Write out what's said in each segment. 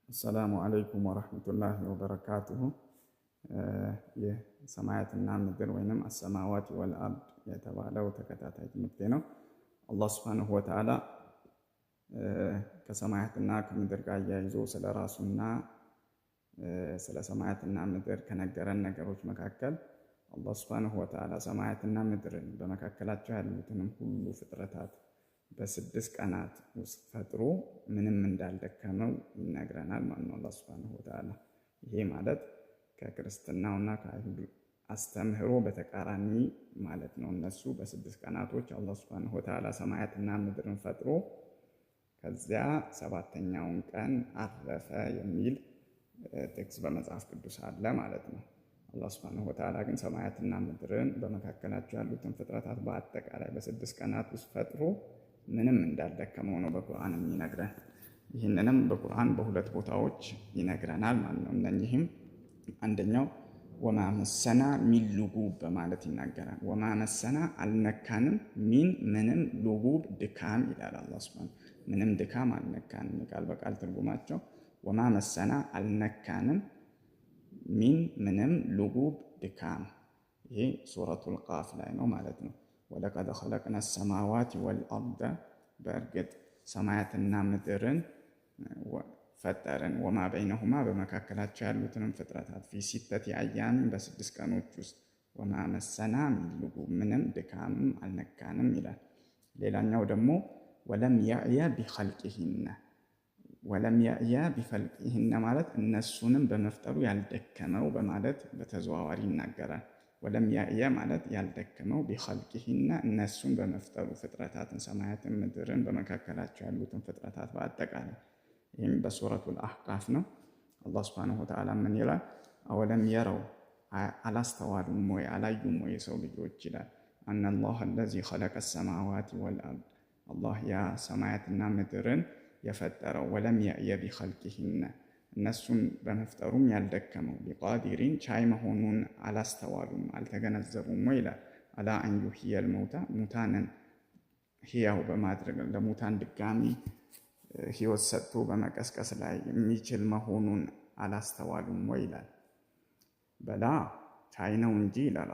السلام عليكم ورحمة الله وبركاته. የሰማያትና ምድር ወይንም አሰማዋት ወልአርድ የተባለው ተከታታይ ትምህርት ነው። አላህ ሱብሓነሁ ወተዓላ ከሰማያትና ከምድር ጋር አያይዞ ስለ ራሱና ስለ ሰማያትና ምድር ከነገረን ነገሮች መካከል አላህ ሱብሓነሁ ወተዓላ ሰማያትና ምድርን በመካከላቸው ያሉትንም ሁሉ ፍጥረታት በስድስት ቀናት ውስጥ ፈጥሮ ምንም እንዳልደከመው ይነግረናል ማለት ነው አላህ ሱብሓነሁ ወተዓላ። ይሄ ማለት ከክርስትናውና ከአይሁድ አስተምህሮ በተቃራኒ ማለት ነው። እነሱ በስድስት ቀናቶች አላህ ሱብሓነሁ ወተዓላ ሰማያትና ምድርን ፈጥሮ ከዚያ ሰባተኛውን ቀን አረፈ የሚል ቴክስ በመጽሐፍ ቅዱስ አለ ማለት ነው። አላህ ሱብሓነሁ ወተዓላ ግን ሰማያትና ምድርን በመካከላቸው ያሉትን ፍጥረታት በአጠቃላይ በስድስት ቀናት ውስጥ ፈጥሮ ምንም እንዳልደከመው ነው በቁርአን የሚነግረን። ይህንንም በቁርአን በሁለት ቦታዎች ይነግረናል ማለት ነው። እነኚህም አንደኛው ወማ መሰና ሚን ሉጉብ በማለት ይናገራል። ወማ መሰና አልነካንም፣ ሚን ምንም፣ ሉጉብ ድካም ይላል አላህ ሱብሓነሁ። ምንም ድካም አልነካንም። ቃል በቃል ትርጉማቸው ወማ መሰና አልነካንም፣ ሚን ምንም፣ ሉጉብ ድካም። ይሄ ሱረቱል ቃፍ ላይ ነው ማለት ነው። ወለቀድ ኸለቅና ሰማዋት ወልአርደ በእርግጥ ሰማያትና ምድርን ፈጠርን። ወማ በይነሁማ በመካከላቸው ያሉትንም ፍጥረታት ፊ ሲተቲ አያምን በስድስት ቀኖች ውስጥ ወማ መሰና ሚን ሉጉብ ምንም ድካምም አልነካንም ይላል። ሌላኛው ደግሞ ወለም ያእየ ቢኸልቂሂነ፣ ወለም ያእየ ቢኸልቂሂነ ማለት እነሱንም በመፍጠሩ ያልደከመው በማለት በተዘዋዋሪ ይናገራል። ወለም ያእየ ማለት ያልደከመው ቢኸልቂሂነ እነሱን በመፍጠሩ ፍጥረታትን ሰማያትን ምድርን በመካከላቸው ያሉትን ፍጥረታት በአጠቃላይ። ይህም በሱረቱል አህቃፍ ነው። አላህ ሱብሓነሁ ወተዓላ ምን ይላል? አወለም የረው አላስተዋሉም ወይ አላዩም ወይ የሰው ልጆች ይላል። አነላህ አለዚ ኸለቀ ሰማዋት ወልአርድ አላህ ያ ሰማያትና ምድርን የፈጠረው ወለም ያእየ ቢኸልቂሂነ እነሱን በመፍጠሩም ያልደከመው ቢቃዲሪን ቻይ መሆኑን አላስተዋሉም አልተገነዘቡም ወይ ይላል። አላ አን ዩሕየል መውታ ሙታንን ሕያው በማድረግ ለሙታን ድጋሚ ሕይወት ሰጥቶ በመቀስቀስ ላይ የሚችል መሆኑን አላስተዋሉም ወይ ይላል። በላ ቻይ ነው እንጂ ይላል።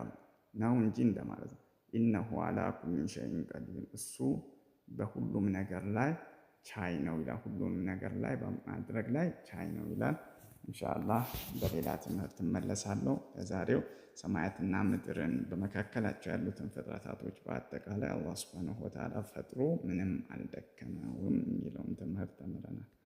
ነው እንጂ እንደማለት ነው። ኢነሁ አላ ኩሊ ሸይን ቀዲር እሱ በሁሉም ነገር ላይ ቻይ ነው ይላል። ሁሉንም ነገር ላይ በማድረግ ላይ ቻይ ነው ይላል። ኢንሻአላህ በሌላ ትምህርት እመለሳለሁ። ለዛሬው ሰማያትና ምድርን በመካከላቸው ያሉትን ፍጥረታቶች በአጠቃላይ አላህ ሱብሓነሁ ወተዓላ ፈጥሮ ምንም አልደከመውም የሚለውን ትምህርት ተምረናል።